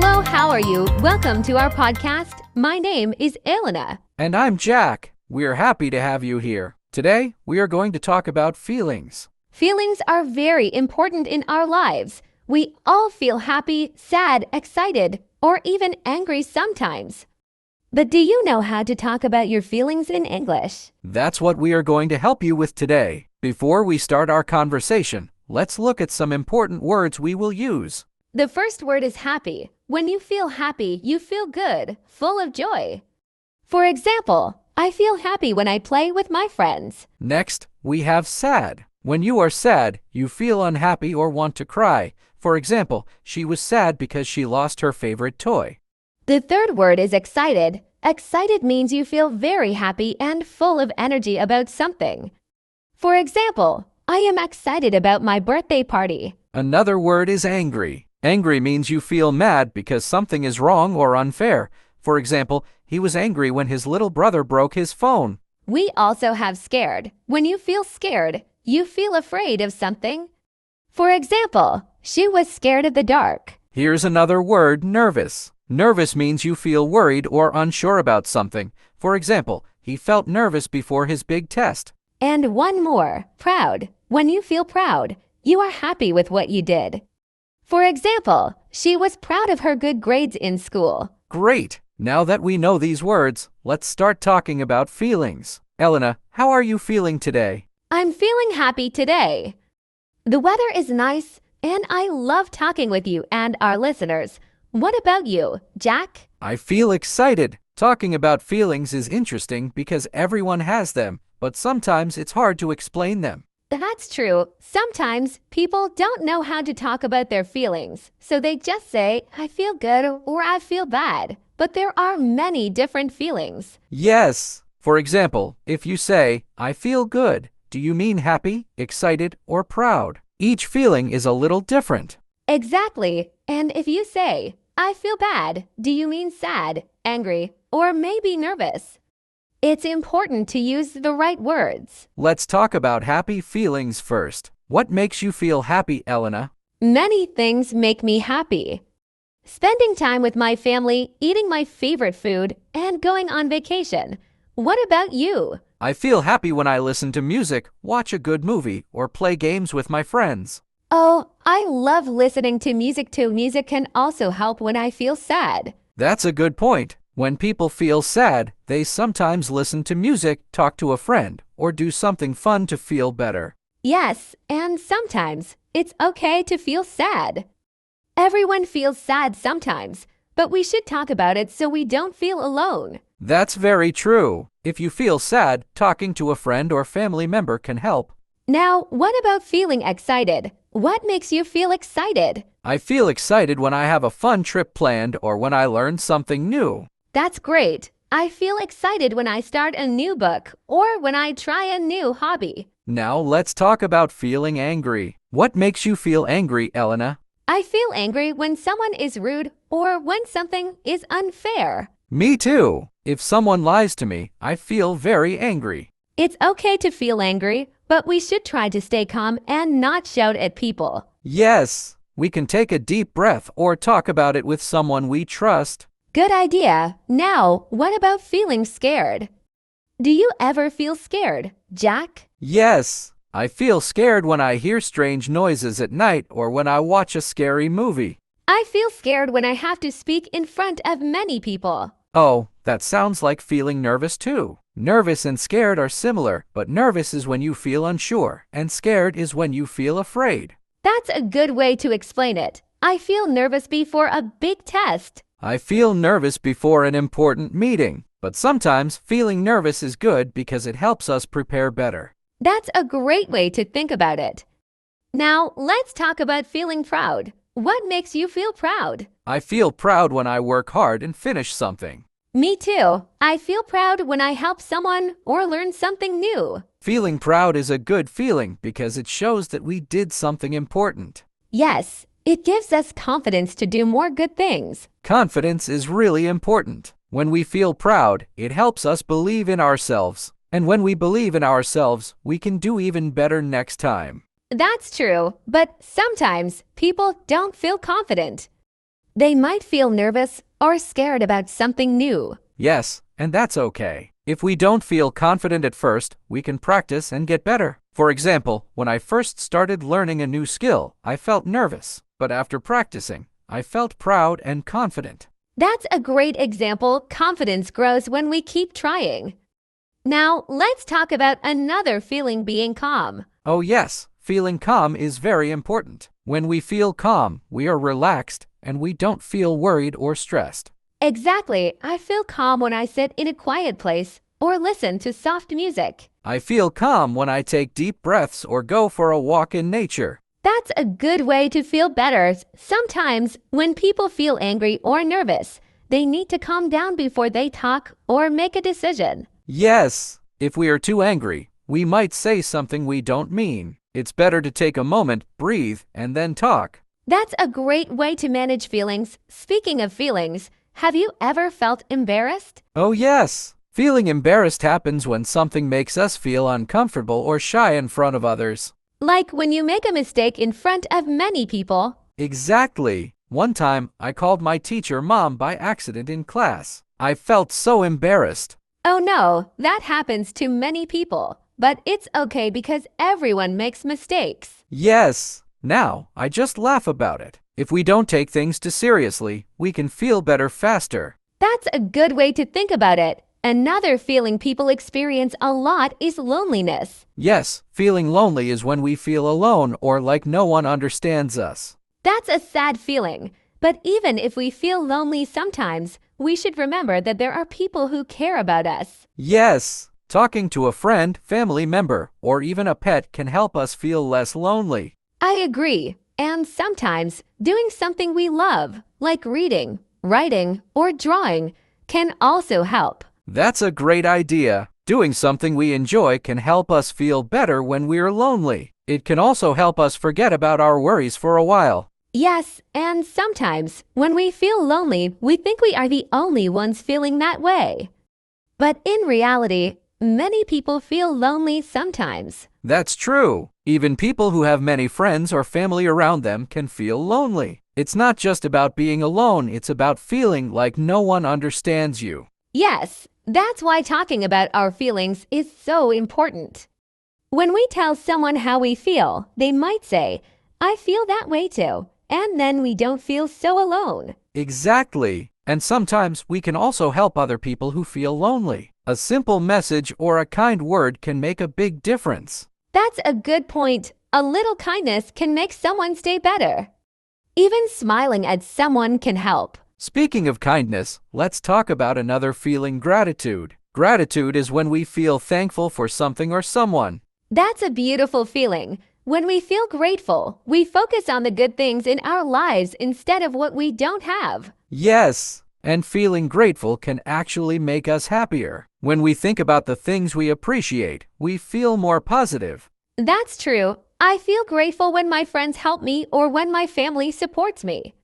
Hello, how are you? Welcome to our podcast. My name is Elena. And I'm Jack. We're happy to have you here. Today, we are going to talk about feelings. Feelings are very important in our lives. We all feel happy, sad, excited, or even angry sometimes. But do you know how to talk about your feelings in English? That's what we are going to help you with today. Before we start our conversation, let's look at some important words we will use. The first word is happy. When you feel happy, you feel good, full of joy. For example, I feel happy when I play with my friends. Next, we have sad. When you are sad, you feel unhappy or want to cry. For example, she was sad because she lost her favorite toy. The third word is excited. Excited means you feel very happy and full of energy about something. For example, I am excited about my birthday party. Another word is angry. Angry means you feel mad because something is wrong or unfair. For example, he was angry when his little brother broke his phone. We also have scared. When you feel scared, you feel afraid of something. For example, she was scared of the dark. Here's another word, nervous. Nervous means you feel worried or unsure about something. For example, he felt nervous before his big test. And one more, proud. When you feel proud, you are happy with what you did. For example, she was proud of her good grades in school. Great! Now that we know these words, let's start talking about feelings. Elena, how are you feeling today? I'm feeling happy today. The weather is nice, and I love talking with you and our listeners. What about you, Jack? I feel excited. Talking about feelings is interesting because everyone has them, but sometimes it's hard to explain them. That's true. Sometimes people don't know how to talk about their feelings, so they just say, I feel good or I feel bad. But there are many different feelings. Yes. For example, if you say, I feel good, do you mean happy, excited, or proud? Each feeling is a little different. Exactly. And if you say, I feel bad, do you mean sad, angry, or maybe nervous? It's important to use the right words. Let's talk about happy feelings first. What makes you feel happy, Elena? Many things make me happy. Spending time with my family, eating my favorite food, and going on vacation. What about you? I feel happy when I listen to music, watch a good movie, or play games with my friends. Oh, I love listening to music too. Music can also help when I feel sad. That's a good point. When people feel sad, they sometimes listen to music, talk to a friend, or do something fun to feel better. Yes, and sometimes it's okay to feel sad. Everyone feels sad sometimes, but we should talk about it so we don't feel alone. That's very true. If you feel sad, talking to a friend or family member can help. Now, what about feeling excited? What makes you feel excited? I feel excited when I have a fun trip planned or when I learn something new. That's great. I feel excited when I start a new book or when I try a new hobby. Now let's talk about feeling angry. What makes you feel angry, Elena? I feel angry when someone is rude or when something is unfair. Me too. If someone lies to me, I feel very angry. It's okay to feel angry, but we should try to stay calm and not shout at people. Yes, we can take a deep breath or talk about it with someone we trust. Good idea. Now, what about feeling scared? Do you ever feel scared, Jack? Yes, I feel scared when I hear strange noises at night or when I watch a scary movie. I feel scared when I have to speak in front of many people. Oh, that sounds like feeling nervous too. Nervous and scared are similar, but nervous is when you feel unsure, and scared is when you feel afraid. That's a good way to explain it. I feel nervous before a big test. I feel nervous before an important meeting, but sometimes feeling nervous is good because it helps us prepare better. That's a great way to think about it. Now, let's talk about feeling proud. What makes you feel proud? I feel proud when I work hard and finish something. Me too. I feel proud when I help someone or learn something new. Feeling proud is a good feeling because it shows that we did something important. Yes, it gives us confidence to do more good things. Confidence is really important. When we feel proud, it helps us believe in ourselves. And when we believe in ourselves, we can do even better next time. That's true, but sometimes people don't feel confident. They might feel nervous or scared about something new. Yes, and that's okay. If we don't feel confident at first, we can practice and get better. For example, when I first started learning a new skill, I felt nervous, but after practicing, I felt proud and confident. That's a great example. Confidence grows when we keep trying. Now, let's talk about another feeling, being calm. Oh yes, feeling calm is very important. When we feel calm, we are relaxed and we don't feel worried or stressed. Exactly. I feel calm when I sit in a quiet place or listen to soft music. I feel calm when I take deep breaths or go for a walk in nature. That's a good way to feel better. Sometimes, when people feel angry or nervous, they need to calm down before they talk or make a decision. Yes, if we are too angry, we might say something we don't mean. It's better to take a moment, breathe, and then talk. That's a great way to manage feelings. Speaking of feelings, have you ever felt embarrassed? Oh yes, feeling embarrassed happens when something makes us feel uncomfortable or shy in front of others. Like when you make a mistake in front of many people. Exactly. One time, I called my teacher Mom by accident in class. I felt so embarrassed. Oh no, that happens to many people. But it's okay because everyone makes mistakes. Yes. Now, I just laugh about it. If we don't take things too seriously, we can feel better faster. That's a good way to think about it. Another feeling people experience a lot is loneliness. Yes, feeling lonely is when we feel alone or like no one understands us. That's a sad feeling. But even if we feel lonely sometimes, we should remember that there are people who care about us. Yes, talking to a friend, family member, or even a pet can help us feel less lonely. I agree. And sometimes doing something we love, like reading, writing, or drawing, can also help. That's a great idea. Doing something we enjoy can help us feel better when we're lonely. It can also help us forget about our worries for a while. Yes, and sometimes when we feel lonely, we think we are the only ones feeling that way. But in reality, many people feel lonely sometimes. That's true. Even people who have many friends or family around them can feel lonely. It's not just about being alone, it's about feeling like no one understands you. Yes, that's why talking about our feelings is so important. When we tell someone how we feel, they might say, "I feel that way too," and then we don't feel so alone. Exactly. And sometimes we can also help other people who feel lonely. A simple message or a kind word can make a big difference. That's a good point. A little kindness can make someone's day better. Even smiling at someone can help. Speaking of kindness, let's talk about another feeling, gratitude. Gratitude is when we feel thankful for something or someone. That's a beautiful feeling. When we feel grateful, we focus on the good things in our lives instead of what we don't have. Yes, and feeling grateful can actually make us happier. When we think about the things we appreciate, we feel more positive. That's true. I feel grateful when my friends help me or when my family supports me.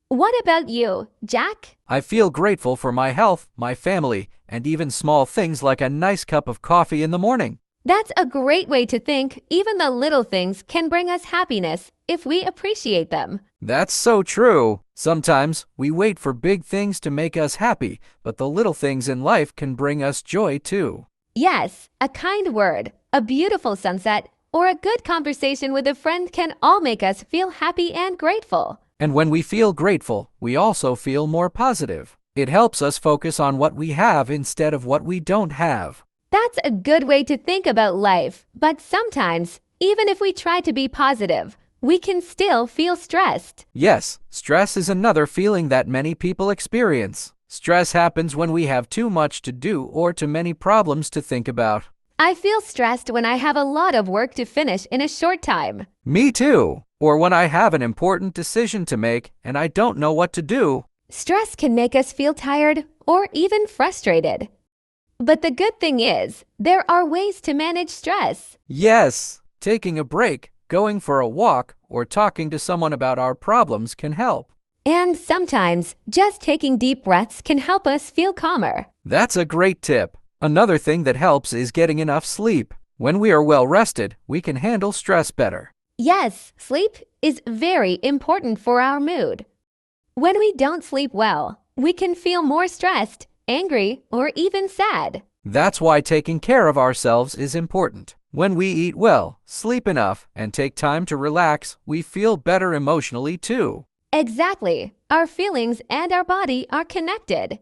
What about you, Jack? I feel grateful for my health, my family, and even small things like a nice cup of coffee in the morning. That's a great way to think. Even the little things can bring us happiness if we appreciate them. That's so true. Sometimes we wait for big things to make us happy, but the little things in life can bring us joy too. Yes, a kind word, a beautiful sunset, or a good conversation with a friend can all make us feel happy and grateful. And when we feel grateful, we also feel more positive. It helps us focus on what we have instead of what we don't have. That's a good way to think about life. But sometimes, even if we try to be positive, we can still feel stressed. Yes, stress is another feeling that many people experience. Stress happens when we have too much to do or too many problems to think about. I feel stressed when I have a lot of work to finish in a short time. Me too. Or when I have an important decision to make and I don't know what to do. Stress can make us feel tired or even frustrated. But the good thing is, there are ways to manage stress. Yes, taking a break, going for a walk, or talking to someone about our problems can help. And sometimes, just taking deep breaths can help us feel calmer. That's a great tip. Another thing that helps is getting enough sleep. When we are well rested, we can handle stress better. Yes, sleep is very important for our mood. When we don't sleep well, we can feel more stressed, angry, or even sad. That's why taking care of ourselves is important. When we eat well, sleep enough, and take time to relax, we feel better emotionally too. Exactly. Our feelings and our body are connected.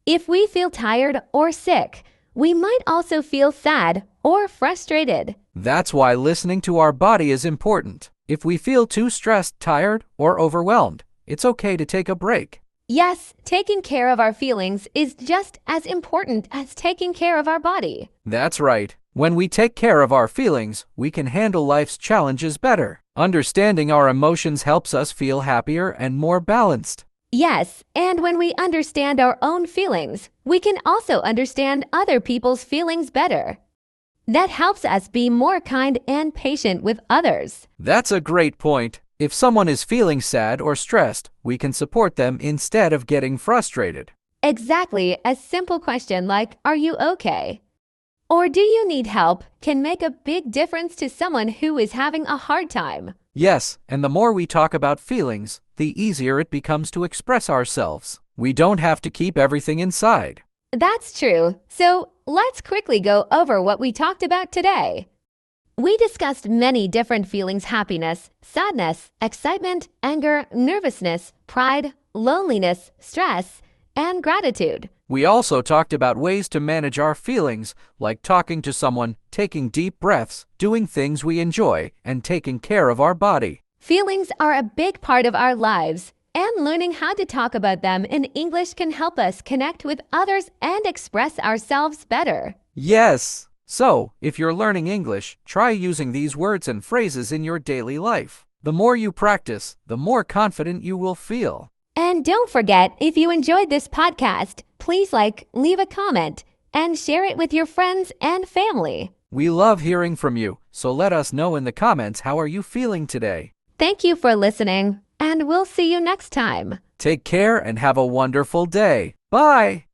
If we feel tired or sick, we might also feel sad or frustrated. That's why listening to our body is important. If we feel too stressed, tired, or overwhelmed, it's okay to take a break. Yes, taking care of our feelings is just as important as taking care of our body. That's right. When we take care of our feelings, we can handle life's challenges better. Understanding our emotions helps us feel happier and more balanced. Yes, and when we understand our own feelings, we can also understand other people's feelings better. That helps us be more kind and patient with others. That's a great point. If someone is feeling sad or stressed, we can support them instead of getting frustrated. Exactly, a simple question like, "Are you okay?" or "Do you need help?" can make a big difference to someone who is having a hard time. Yes, and the more we talk about feelings, the easier it becomes to express ourselves. We don't have to keep everything inside. That's true. So let's quickly go over what we talked about today. We discussed many different feelings: happiness, sadness, excitement, anger, nervousness, pride, loneliness, stress, and gratitude. We also talked about ways to manage our feelings, like talking to someone, taking deep breaths, doing things we enjoy, and taking care of our body. Feelings are a big part of our lives, and learning how to talk about them in English can help us connect with others and express ourselves better. Yes! So, if you're learning English, try using these words and phrases in your daily life. The more you practice, the more confident you will feel. And don't forget, if you enjoyed this podcast, please leave a comment, and share it with your friends and family. We love hearing from you, so let us know in the comments how are you feeling today. Thank you for listening, and we'll see you next time. Take care and have a wonderful day. Bye!